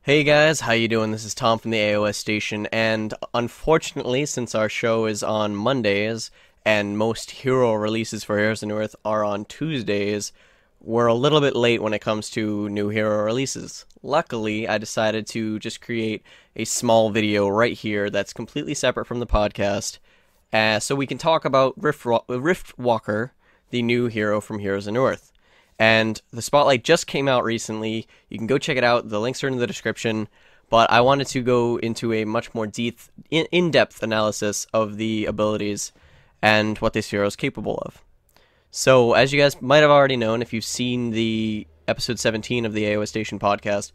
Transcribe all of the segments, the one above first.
Hey guys, how you doing? This is Tom from the TheAoStation, and unfortunately, since our show is on Mondays and most hero releases for Heroes of the North are on Tuesdays, we're a little bit late when it comes to new hero releases. Luckily, I decided to just create a small video right here that's completely separate from the podcast, so we can talk about Riftwalker, the new hero from Heroes of the North. And the Spotlight just came out recently. You can go check it out. The links are in the description. But I wanted to go into a much more in-depth analysis of the abilities and what this hero is capable of. So, as you guys might have already known, if you've seen the episode 17 of the TheAoStation podcast,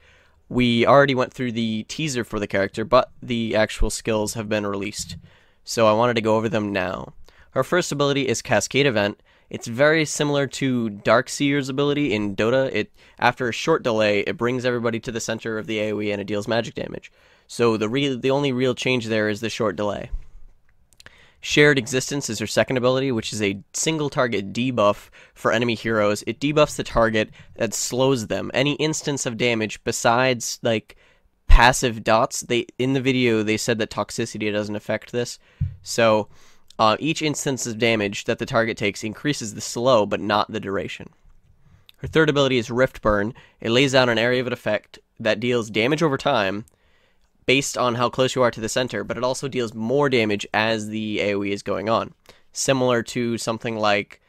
we already went through the teaser for the character, but the actual skills have been released. So I wanted to go over them now. Her first ability is Cascade Event. It's very similar to Darkseer's ability in Dota. After a short delay, it brings everybody to the center of the AoE and it deals magic damage. So the only real change there is the short delay. Shared Existence is her second ability, which is a single target debuff for enemy heroes. It debuffs the target that slows them. Any instance of damage besides like passive dots, in the video they said that toxicity doesn't affect this. So each instance of damage that the target takes increases the slow, but not the duration. Her third ability is Rift Burn. It lays down an area of an effect that deals damage over time based on how close you are to the center, but it also deals more damage as the AoE is going on. Similar to something like,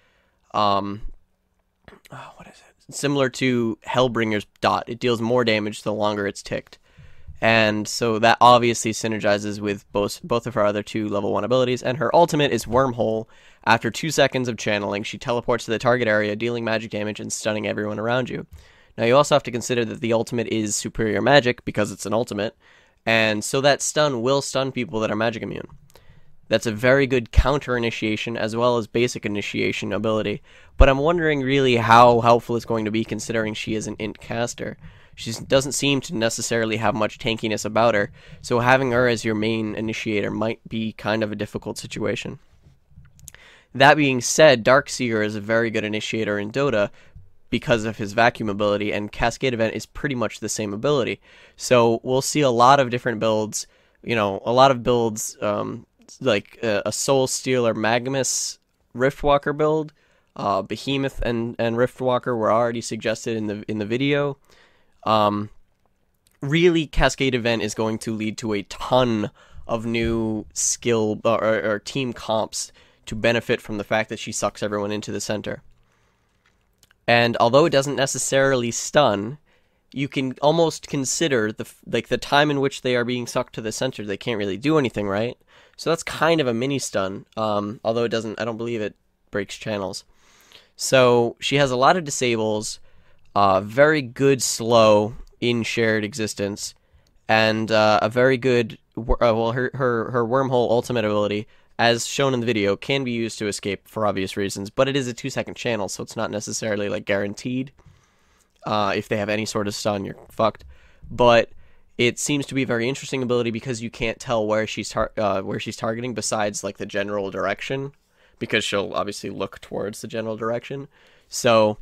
Similar to Hellbringer's Dot. It deals more damage the longer it's ticked. And so that obviously synergizes with both of her other two level 1 abilities, and her ultimate is Wormhole. After 2 seconds of channeling, she teleports to the target area, dealing magic damage and stunning everyone around you. Now you also have to consider that the ultimate is superior magic, because it's an ultimate, and so that stun will stun people that are magic immune. That's a very good counter initiation as well as basic initiation ability, but I'm wondering really how helpful it's going to be considering she is an int caster. She doesn't seem to necessarily have much tankiness about her, so having her as your main initiator might be kind of a difficult situation. That being said, Darkseer is a very good initiator in Dota because of his vacuum ability, and Cascade Event is pretty much the same ability. So we'll see a lot of different builds, like a Soul Stealer Magmus Riftwalker build. Behemoth and Riftwalker were already suggested in the video. Really, Cascade Event is going to lead to a ton of new skill or team comps to benefit from the fact that she sucks everyone into the center. And although it doesn't necessarily stun, you can almost consider the time in which they are being sucked to the center. They can't really do anything, right? So that's kind of a mini stun. Although it doesn't, I don't believe it breaks channels. So she has a lot of disables. Very good slow in Shared Existence, and a very good her Wormhole ultimate ability, as shown in the video, can be used to escape for obvious reasons, but it is a 2-second channel, so it's not necessarily like guaranteed. If they have any sort of stun, you're fucked. But it seems to be a very interesting ability because you can't tell where she's targeting besides like the general direction, because she'll obviously look towards the general direction. So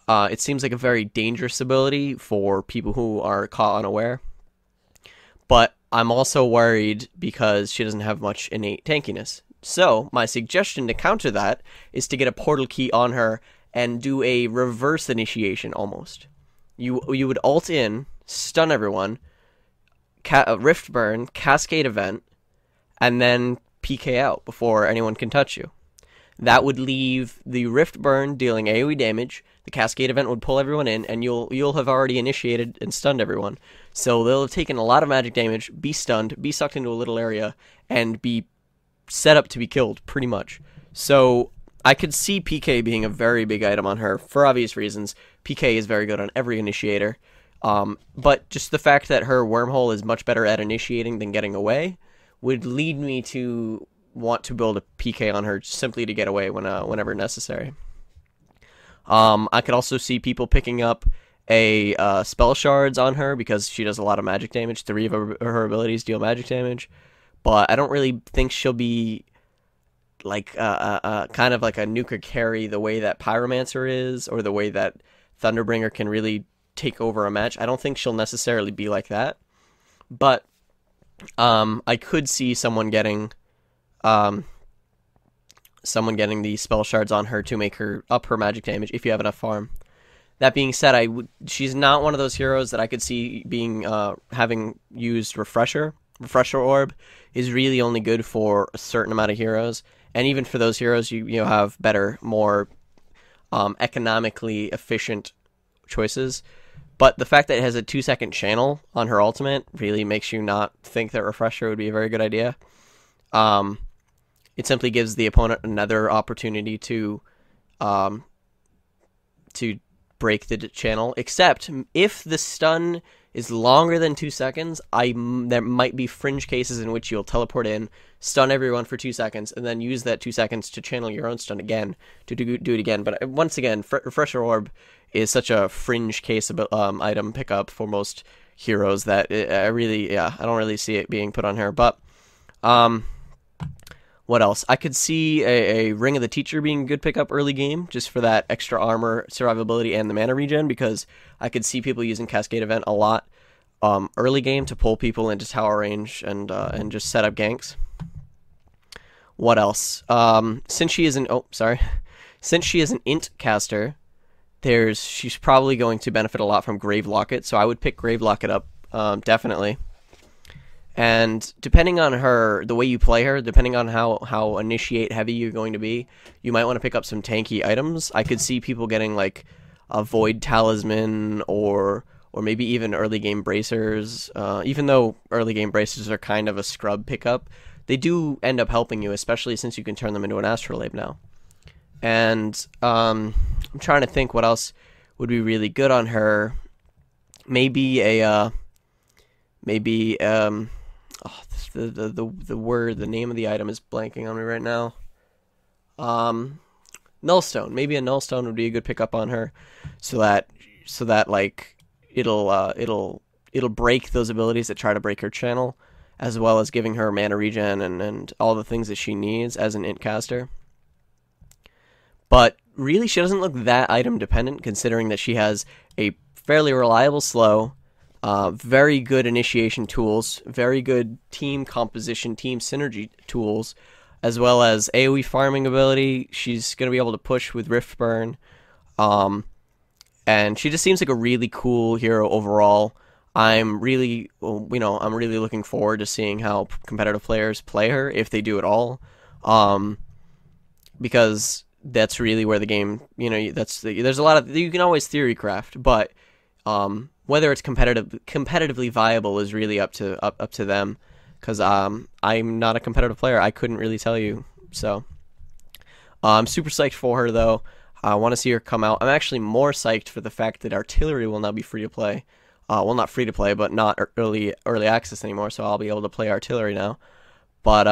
it seems like a very dangerous ability for people who are caught unaware. But I'm also worried because she doesn't have much innate tankiness. So my suggestion to counter that is to get a portal key on her and do a reverse initiation almost. You would ult in, stun everyone, Rift Burn, Cascade Event, and then PK out before anyone can touch you. That would leave the Rift Burn dealing AoE damage, the Cascade Event would pull everyone in, and you'll have already initiated and stunned everyone. So they'll have taken a lot of magic damage, be stunned, be sucked into a little area, and be set up to be killed, pretty much. So I could see PK being a very big item on her, for obvious reasons. PK is very good on every initiator. But just the fact that her Wormhole is much better at initiating than getting away would lead me to want to build a PK on her simply to get away whenever necessary. I could also see people picking up a spell shards on her because she does a lot of magic damage. 3 of her abilities deal magic damage, but I don't really think she'll be like kind of like a nuker carry the way that Pyromancer is, or the way that Thunderbringer can really take over a match. I don't think she'll necessarily be like that, but I could see someone getting the spell shards on her to make her up her magic damage if you have enough farm. That being said, she's not one of those heroes that I could see being having used refresher. Refresher orb is really only good for a certain amount of heroes, and even for those heroes, you have better, more economically efficient choices. But the fact that it has a 2-second channel on her ultimate really makes you not think that refresher would be a very good idea. It simply gives the opponent another opportunity to break the channel, except if the stun is longer than 2 seconds, there might be fringe cases in which you'll teleport in, stun everyone for 2 seconds, and then use that 2 seconds to channel your own stun again, to do it again. But once again, Refresher Orb is such a fringe case item pickup for most heroes that I don't really see it being put on here. But what else? I could see a Ring of the Teacher being a good pickup early game, just for that extra armor, survivability, and the mana regen, because I could see people using Cascade Event a lot early game to pull people into tower range and just set up ganks. What else? Since she is an int caster, she's probably going to benefit a lot from Grave Locket, so I would pick Grave Locket up definitely. And depending on the way you play her, depending on how initiate heavy you're going to be, you might want to pick up some tanky items. I could see people getting like a Void Talisman or maybe even early game bracers. Even though early game bracers are kind of a scrub pickup, they do end up helping you, especially since you can turn them into an Astrolabe now. And I'm trying to think what else would be really good on her. Maybe the name of the item is blanking on me right now. Nullstone. Maybe a Nullstone would be a good pickup on her, so that like it'll break those abilities that try to break her channel, as well as giving her mana regen and all the things that she needs as an int caster. But really, she doesn't look that item dependent, considering that she has a fairly reliable slow, very good initiation tools, very good team composition, team synergy tools, as well as AoE farming ability. She's going to be able to push with Riftburn, and she just seems like a really cool hero overall. I'm really looking forward to seeing how competitive players play her, if they do at all, because that's really where the game, there's a lot of, you can always theorycraft, but whether it's competitively viable is really up to them, because I'm not a competitive player. I couldn't really tell you. So I'm super psyched for her, though. I want to see her come out. I'm actually more psyched for the fact that Artillery will now be free to play. Well, not free to play, but not early access anymore, so I'll be able to play Artillery now. But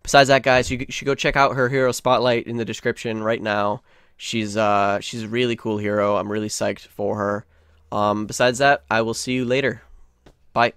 besides that, guys, you should go check out her hero spotlight in the description right now. She's a really cool hero. I'm really psyched for her. Besides that, I will see you later. Bye.